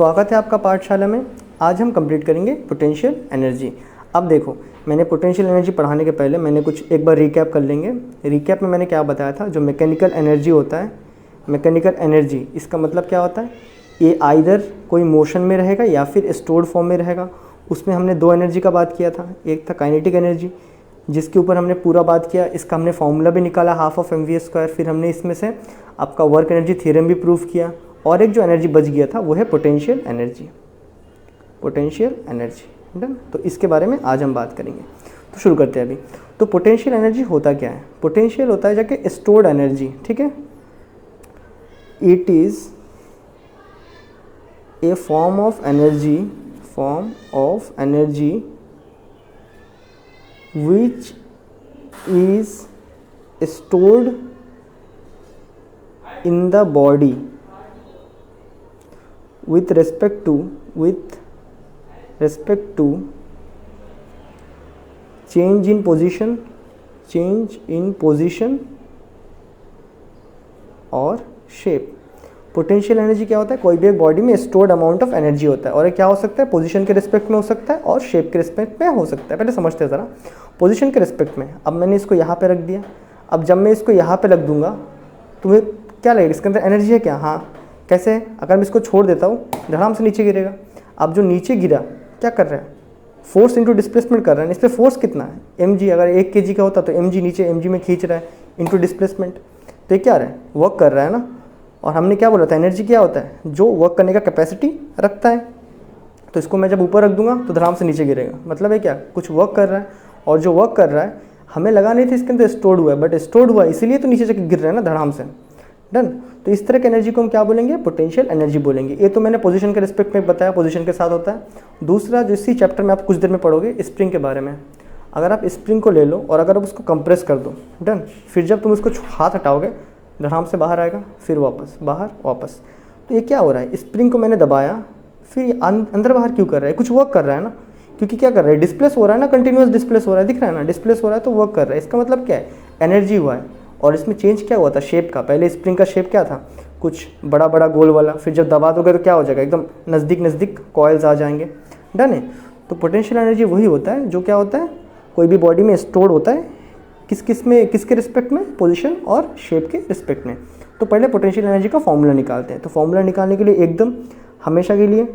स्वागत है आपका पाठशाला में। आज हम कंप्लीट करेंगे पोटेंशियल एनर्जी। अब देखो, मैंने पोटेंशियल एनर्जी पढ़ाने के पहले मैंने कुछ एक बार रिकैप कर लेंगे। रिकैप में मैंने क्या बताया था, जो मैकेनिकल एनर्जी होता है, मैकेनिकल एनर्जी इसका मतलब क्या होता है, ये आइदर कोई मोशन में रहेगा या फिर स्टोर्ड फॉर्म में रहेगा। उसमें हमने दो एनर्जी का बात किया था, एक था काइनेटिक एनर्जी जिसके ऊपर हमने पूरा बात किया, इसका हमने फॉर्मूला भी निकाला हाफ ऑफ mv²। फिर हमने इसमें से आपका वर्क एनर्जी थ्योरम भी प्रूव किया, और एक जो एनर्जी बच गया था वो है potential energy. Potential energy done. तो इसके बारे में आज हम बात करेंगे। तो शुरू करते हैं अभी। तो पोटेंशियल एनर्जी होता क्या है? पोटेंशियल होता है जाके स्टोर्ड एनर्जी, ठीक है। It is a form of energy which is stored in the body with respect to change in position और शेप। पोटेंशियल एनर्जी क्या होता है? कोई भी एक बॉडी में स्टोर्ड अमाउंट ऑफ एनर्जी होता है, और ये क्या हो सकता है, पोजीशन के रिस्पेक्ट में हो सकता है और शेप के रिस्पेक्ट में हो सकता है। पहले समझते हैं ज़रा। पोजीशन के रिस्पेक्ट में, अब मैंने इसको यहाँ पे रख दिया। अब जब मैं इसको यहाँ पे रख दूंगा, तुम्हें क्या लगेगा, इसके अंदर एनर्जी है क्या? हाँ। कैसे? अगर मैं इसको छोड़ देता हूँ, धड़ाम से नीचे गिरेगा। अब जो नीचे गिरा क्या कर रहा है, फोर्स इंटू डिस्प्लेसमेंट कर रहा है। इस पर फोर्स कितना है, mg। अगर 1 kg का होता तो mg नीचे mg में खींच रहा है इंटू डिस्प्लेसमेंट। तो ये क्या रहा है, वर्क कर रहा है ना। और हमने क्या बोला था, एनर्जी क्या होता है, जो वर्क करने का कैपेसिटी रखता है। तो इसको मैं जब ऊपर रख दूंगा तो धड़ाम से नीचे गिरेगा। मतलब है क्या, कुछ वर्क कर रहा है, और जो वर्क कर रहा है हमें लगा नहीं था इसके अंदर स्टोर्ड हुआ है, बट स्टोर्ड हुआ है इसीलिए तो नीचे जाके गिर रहा है ना धड़ाम से। डन। तो इस तरह की एनर्जी को हम क्या बोलेंगे, पोटेंशियल एनर्जी बोलेंगे। ये तो मैंने पोजीशन के रिस्पेक्ट में बताया, पोजीशन के साथ होता है। दूसरा जो इसी चैप्टर में आप कुछ देर में पढ़ोगे, स्प्रिंग के बारे में। अगर आप स्प्रिंग को ले लो और अगर आप उसको कंप्रेस कर दो, डन, फिर जब तुम उसको हाथ हटाओगे धड़ाम से बाहर आएगा, फिर वापस बाहर वापस। तो ये क्या हो रहा है, स्प्रिंग को मैंने दबाया, फिर ये अंदर बाहर क्यों कर रहा है, कुछ वर्क कर रहा है ना। क्योंकि क्या कर रहा है, डिस्प्लेस हो रहा है ना, कंटिन्यूस डिस्प्लेस हो रहा है, दिख रहा है ना, डिस्प्लेस हो रहा है तो वर्क कर रहा है। इसका मतलब क्या है, एनर्जी हुआ है। और इसमें चेंज क्या हुआ था, शेप का। पहले स्प्रिंग का शेप क्या था, कुछ बड़ा बड़ा गोल वाला, फिर जब दबा दोगे तो क्या हो जाएगा, एकदम नज़दीक कॉइल्स आ जाएंगे। डन है। तो पोटेंशियल एनर्जी वही होता है जो क्या होता है, कोई भी बॉडी में स्टोर्ड होता है, किसके रिस्पेक्ट में, पोजीशन और शेप के रिस्पेक्ट में। तो पहले पोटेंशियल एनर्जी का फॉर्मूला निकालते हैं। तो फॉर्मूला निकालने के लिए एकदम हमेशा के लिए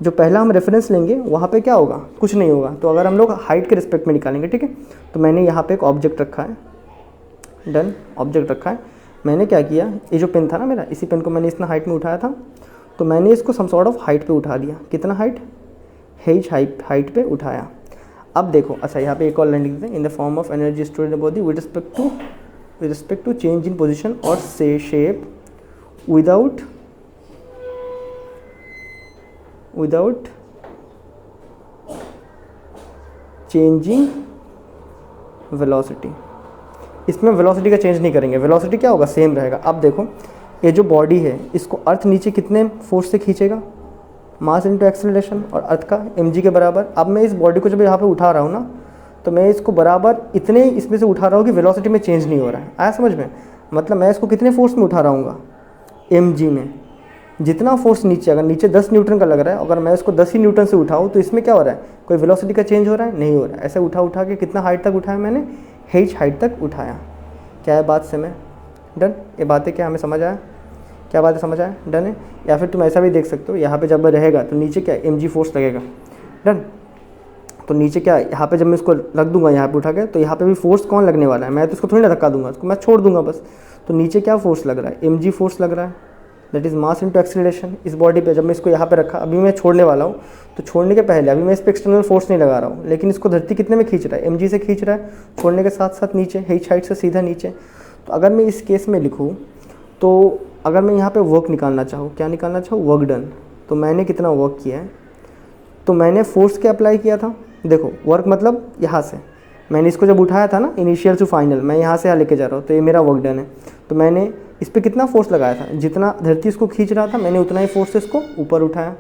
जो पहला हम रेफरेंस लेंगे वहाँ पे क्या होगा, कुछ नहीं होगा। तो अगर हम लोग हाइट के रिस्पेक्ट में निकालेंगे, ठीक है। तो मैंने यहाँ पे एक ऑब्जेक्ट रखा है, डन, ऑब्जेक्ट रखा है। मैंने क्या किया, ये जो पेन था ना मेरा, इसी पेन को मैंने इतना हाइट में उठाया था। तो मैंने इसको सम सॉर्ट ऑफ हाइट पे उठा दिया। कितना हाइट, h हाइट पे उठाया। अब देखो, अच्छा यहाँ पे एक और लाइन लिख देते हैं, in the form of energy stored in the body with respect to change in position और शेप विदाउट चेंजिंग वेलोसिटी। इसमें वेलोसिटी का चेंज नहीं करेंगे, वेलोसिटी क्या होगा, सेम रहेगा। अब देखो, ये जो बॉडी है इसको अर्थ नीचे कितने फोर्स से खींचेगा, मास इंटू एक्सेलरेशन, और अर्थ का mg के बराबर। अब मैं इस बॉडी को जब यहाँ पे उठा रहा हूँ ना, तो मैं इसको बराबर इतने इसमें से उठा रहा हूँ कि वेलोसिटी में चेंज नहीं हो रहा है। आया समझ में? मतलब मैं इसको कितने फोर्स में उठा रहा हूँ, mg में। जितना फोर्स नीचे, अगर नीचे 10 न्यूटन का लग रहा है, अगर मैं इसको 10 ही न्यूटन से उठाऊँ तो इसमें क्या हो रहा है, कोई वेलोसिटी का चेंज हो रहा है, नहीं हो रहा है। ऐसे उठा के कितना हाइट तक उठाया मैंने, h हाइट तक उठाया। क्या है बात से मैं, डन। ये बातें क्या हमें समझ आया, क्या बात है, समझ आया, डन है। या फिर तुम ऐसा भी देख सकते हो, यहाँ पे जब रहेगा तो नीचे क्या mg फोर्स लगेगा, डन। तो नीचे क्या, यहाँ पे जब मैं इसको रख दूंगा यहाँ पे उठा के, तो यहाँ पे भी फोर्स कौन लगने वाला है, मैं तो इसको थोड़ी ना धक्का दूंगा, इसको मैं छोड़ दूंगा बस। तो नीचे क्या फोर्स लग रहा है, mg फोर्स लग रहा है, that is mass into acceleration. इस बॉडी पे जब मैं इसको यहाँ पे रखा, अभी मैं छोड़ने वाला हूँ, तो छोड़ने के पहले अभी मैं इस पर एक्सटर्नल फोर्स नहीं लगा रहा हूँ, लेकिन इसको धरती कितने में खींच रहा है, mg से खींच रहा है, छोड़ने के साथ साथ नीचे h हाइट से सीधा नीचे। तो अगर मैं इस केस में लिखूँ, तो अगर मैं यहाँ पे वर्क निकालना चाहूँ, क्या निकालना चाहूँ, वर्क डन, तो मैंने कितना वर्क किया है, तो मैंने फोर्स क्या अप्लाई किया था। देखो, वर्क मतलब यहाँ से मैंने इसको जब उठाया था ना, इनिशियल टू फाइनल, मैं यहाँ से यहाँ लेके जा रहा हूँ, तो ये मेरा वर्क डन है। तो मैंने इस पर कितना फोर्स लगाया था, जितना धरती इसको खींच रहा था मैंने उतना ही फोर्स से इसको ऊपर उठाया।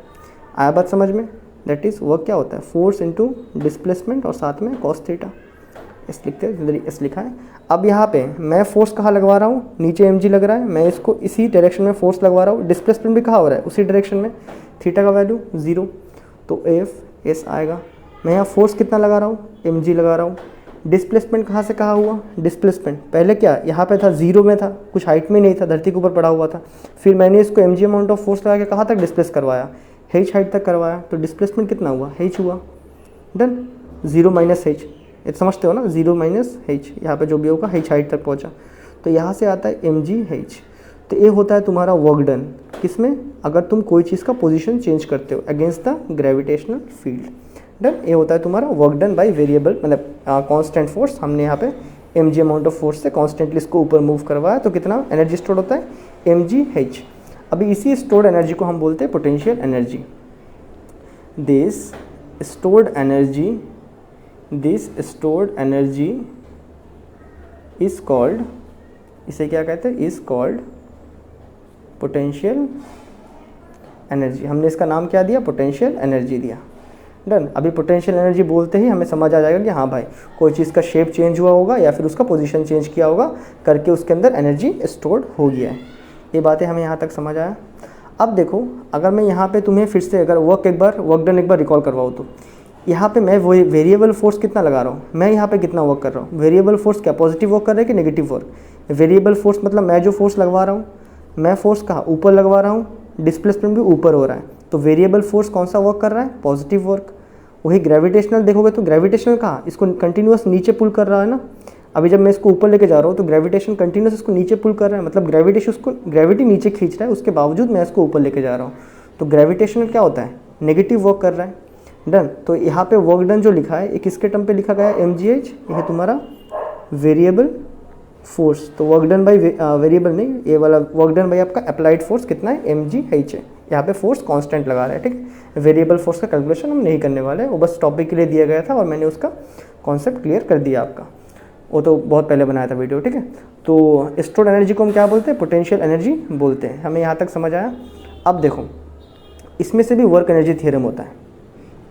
आया बात समझ में? दैट इज़ वर्क क्या होता है, फोर्स इंटू डिस्प्लेसमेंट और साथ में कॉस थीटा। एस लिखते हैं, इधर एस लिखा है। अब यहाँ पे मैं फोर्स कहाँ लगवा रहा हूँ, नीचे mg लग रहा है, मैं इसको इसी डायरेक्शन में फोर्स लगवा रहा हूँ। डिस्प्लेसमेंट भी कहाँ हो रहा है, उसी डायरेक्शन में, थीटा का वैल्यू 0, तो एफ एस आएगा। मैं यहाँ फोर्स कितना लगा रहा हूँ, mg लगा रहा हूँ। डिस्प्लेसमेंट कहाँ से कहाँ हुआ, डिस्प्लेसमेंट पहले क्या यहाँ पे था, 0 में था, कुछ हाइट में नहीं था, धरती के ऊपर पड़ा हुआ था। फिर मैंने इसको mg अमाउंट ऑफ फोर्स लगा के कहाँ तक डिस्प्लेस करवाया, h हाइट तक करवाया, तो डिस्प्लेसमेंट कितना हुआ, h हुआ। डन, 0 माइनस h, ये समझते हो ना, 0 माइनस h, यहाँ पे जो भी होगा h हाइट तक पहुँचा, तो यहाँ से आता है mg h। तो ये होता है तुम्हारा वर्क डन, किसमें, अगर तुम कोई चीज़ का पोजीशन चेंज करते हो against the gravitational field. Done, ये होता है तुम्हारा वर्क डन बाय वेरिएबल, मतलब कांस्टेंट फोर्स। हमने यहाँ पे mg अमाउंट ऑफ फोर्स से कॉन्स्टेंटली इसको ऊपर मूव करवाया, तो कितना एनर्जी स्टोर होता है, mg h। अभी इसी स्टोर्ड एनर्जी को हम बोलते हैं potential energy. This stored energy is called, इसे क्या कहते हैं, इज कॉल्ड पोटेंशियल एनर्जी। हमने इसका नाम क्या दिया, पोटेंशियल एनर्जी दिया। डन, अभी पोटेंशियल एनर्जी बोलते ही हमें समझ आ जाएगा कि हाँ भाई कोई चीज़ का शेप चेंज हुआ होगा या फिर उसका पोजीशन चेंज किया होगा करके उसके अंदर एनर्जी स्टोर्ड हो गया है। ये बातें हमें यहाँ तक समझ आया। अब देखो, अगर मैं यहाँ पे तुम्हें फिर से अगर वर्क डन एक बार रिकॉल करवाऊँ, तो यहाँ पे मैं वो वेरिएबल फोर्स कितना लगा रहा हूँ, मैं यहाँ पे कितना वर्क कर रहा हूँ। वेरिएबल फोर्स क्या पॉजिटिव वर्क कर रहा है कि नेगेटिव वर्क, वेरिएबल फोर्स मतलब मैं जो फोर्स लगवा रहा हूँ, मैं फोर्स कहाँ ऊपर लगवा रहा हूँ, डिस्प्लेसमेंट भी ऊपर हो रहा है, तो वेरिएबल फोर्स कौन सा वर्क कर रहा है, पॉजिटिव वर्क। वही ग्रेविटेशनल देखोगे तो ग्रेविटेशनल कहाँ, इसको कंटिन्यूअस नीचे पुल कर रहा है ना। अभी जब मैं इसको ऊपर लेके जा रहा हूँ तो ग्रेविटेशन कंटिन्यूस इसको नीचे पुल कर रहा है, मतलब ग्रेविटी नीचे खींच रहा है, उसके बावजूद मैं इसको ऊपर लेके जा रहा हूँ, तो ग्रेविटेशनल क्या होता है, नेगेटिव वर्क कर रहा है। डन, तो यहाँ पे वर्क डन जो लिखा है, एक किसके टर्म पे लिखा गया है, mgh, ये है तुम्हारा वेरिएबल फोर्स। तो वर्क डन बाई वेरिएबल नहीं, ये वाला वर्क डन बाई आपका अप्लाइड फोर्स कितना है, mgh है। यहाँ पे फोर्स कांस्टेंट लगा रहा है, ठीक है। वेरिएबल फोर्स का कैलकुलेशन हम नहीं करने वाले हैं, वो बस टॉपिक के लिए दिया गया था और मैंने उसका कॉन्सेप्ट क्लियर कर दिया आपका, वो तो बहुत पहले बनाया था वीडियो, ठीक है। तो स्टोर्ड एनर्जी को हम क्या बोलते हैं, पोटेंशियल एनर्जी बोलते हैं। हमें यहाँ तक समझ आया। अब देखो, इसमें से भी वर्क एनर्जी थ्योरम होता है,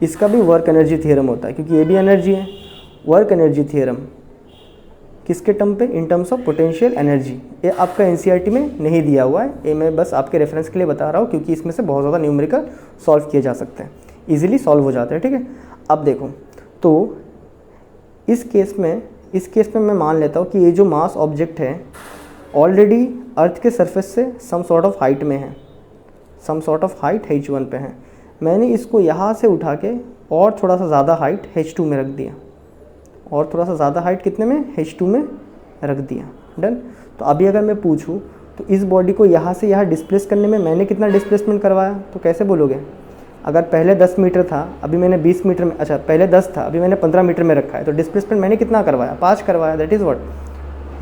इसका भी वर्क एनर्जी थ्योरम होता है, क्योंकि ये भी एनर्जी है। वर्क एनर्जी थ्योरम किसके टर्म पे, in terms of potential energy. ये आपका एनसीईआरटी में नहीं दिया हुआ है, ये मैं बस आपके रेफरेंस के लिए बता रहा हूँ, क्योंकि इसमें से बहुत ज़्यादा न्यूमेरिकल सॉल्व किए जा सकते हैं, इजीली सॉल्व हो जाते हैं, ठीक है। अब देखो, तो इस केस में मैं मान लेता हूँ कि ये जो मास ऑब्जेक्ट है ऑलरेडी अर्थ के सरफेस से सम सॉर्ट ऑफ हाइट में है, some sort of height h1 पे है। मैंने इसको यहाँ से उठा के और थोड़ा सा ज़्यादा हाइट h2 में रख दिया, और थोड़ा सा ज़्यादा हाइट कितने में, h2 में रख दिया। डन, तो अभी अगर मैं पूछूं तो इस बॉडी को यहाँ से यहाँ डिस्प्लेस करने में मैंने कितना डिस्प्लेसमेंट करवाया, तो कैसे बोलोगे। अगर पहले 10 मीटर था, अभी मैंने 20 मीटर में, अच्छा पहले 10 था, अभी मैंने 15 मीटर में रखा है, तो डिस्प्लेसमेंट मैंने कितना करवाया, 5 करवाया। That is what,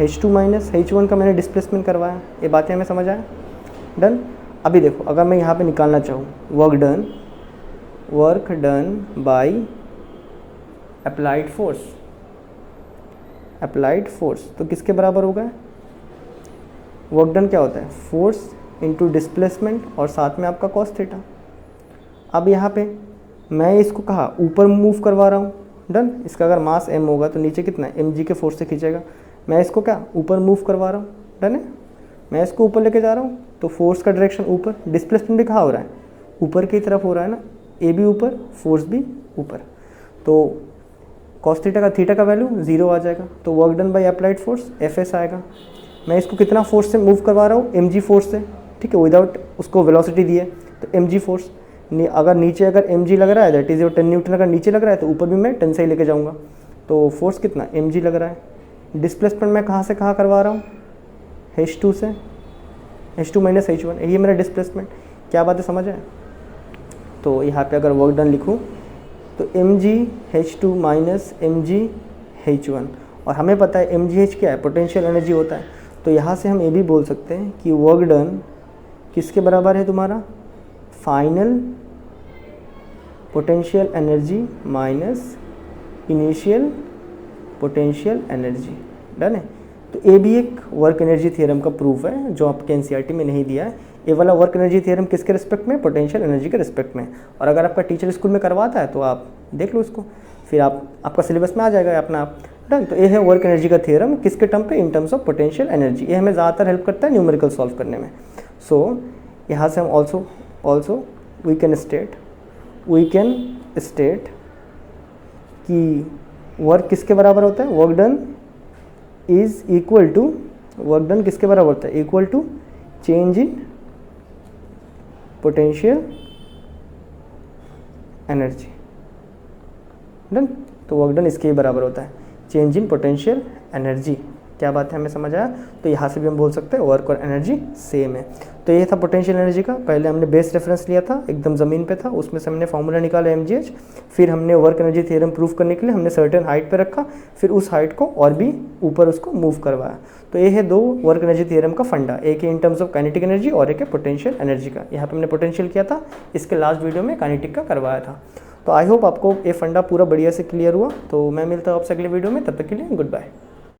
h2 minus h1 का मैंने डिस्प्लेसमेंट करवाया। ये बातें हमें समझ आया। डन, अभी देखो, अगर मैं यहाँ पे निकालना चाहूँ work done by applied force, तो किसके बराबर होगा, वर्क डन क्या होता है, फोर्स इनटू डिस्प्लेसमेंट और साथ में आपका कॉस थीटा। अब यहाँ पे मैं इसको कहा ऊपर मूव करवा रहा हूँ। डन, इसका अगर मास m होगा तो नीचे कितना है, mg के फोर्स से खींचेगा। मैं इसको क्या ऊपर मूव करवा रहा हूँ। डन है, मैं इसको ऊपर लेके जा रहा हूँ, तो फोर्स का डायरेक्शन ऊपर, डिस्प्लेसमेंट भी कहाँ हो रहा है, ऊपर की तरफ हो रहा है ना, ए भी ऊपर, फोर्स भी ऊपर, तो कॉस थीटा का वैल्यू 0 आ जाएगा। तो work done by applied force FS आएगा। मैं इसको कितना फोर्स से मूव करवा रहा हूँ, mg फोर्स से, ठीक है, विदाउट उसको वेलोसिटी दिए, तो mg फोर्स। अगर नीचे अगर mg लग रहा है, दैट इज़ 10 न्यूटन, अगर नीचे लग रहा है तो ऊपर भी मैं 10 से ही लेके जाऊँगा, तो फोर्स कितना mg लग रहा है। डिस्प्लेसमेंट मैं कहाँ से कहाँ करवा रहा हूँ, h2 से, h2 माइनस h1, यही मेरा डिस्प्लेसमेंट। क्या बात है, समझ आए। तो यहाँ पे अगर वर्क डन लिखूँ तो mg h2 minus mg h1, और हमें पता है mgh क्या है, पोटेंशियल एनर्जी होता है। तो यहाँ से हम ये भी बोल सकते हैं कि वर्क डन किसके बराबर है तुम्हारा, final potential energy minus initial potential energy. Done है, तो ये भी एक वर्क एनर्जी थ्योरम का प्रूफ है जो आपके एनसीईआरटी में नहीं दिया है। ये वाला वर्क एनर्जी थ्योरम किसके रिस्पेक्ट में, पोटेंशियल एनर्जी के रिस्पेक्ट में। और अगर आपका टीचर स्कूल में करवाता है तो आप देख लो इसको। फिर आपका सिलेबस में आ जाएगा अपना आप। डन। तो ये है वर्क एनर्जी का थ्योरम, किसके टर्म पे, in terms of potential energy. ये हमें ज़्यादातर हेल्प करता है न्यूमेरिकल सॉल्व करने में। सो यहाँ से हम ऑल्सो वी कैन स्टेट कि वर्क किसके बराबर होता है, work done is equal to, work done किसके बराबर होता है, equal to change in potential energy. Done. तो वर्क डन इसके ही बराबर होता है, चेंज इन पोटेंशियल एनर्जी। क्या बात है, हमें समझ आया। तो यहाँ से भी हम बोल सकते हैं वर्क और एनर्जी सेम है। तो ये था पोटेंशियल एनर्जी का। पहले हमने बेस रेफरेंस लिया था, एकदम ज़मीन पे था, उसमें से हमने फॉर्मूला निकाला mgh। फिर हमने वर्क एनर्जी थ्योरम प्रूव करने के लिए हमने सर्टेन हाइट पे रखा, फिर उस हाइट को और भी ऊपर उसको मूव करवाया। तो ये है दो वर्क एनर्जी थ्योरम का फंडा, एक है in terms of kinetic energy और एक है पोटेंशियल एनर्जी का। यहाँ पे हमने पोटेंशियल किया था, इसके लास्ट वीडियो में काइनेटिक का करवाया था। तो आई होप आपको ये फंडा पूरा बढ़िया से क्लियर हुआ। तो मैं मिलता हूँ आपसे अगले वीडियो में, तब तक के लिए गुड बाय।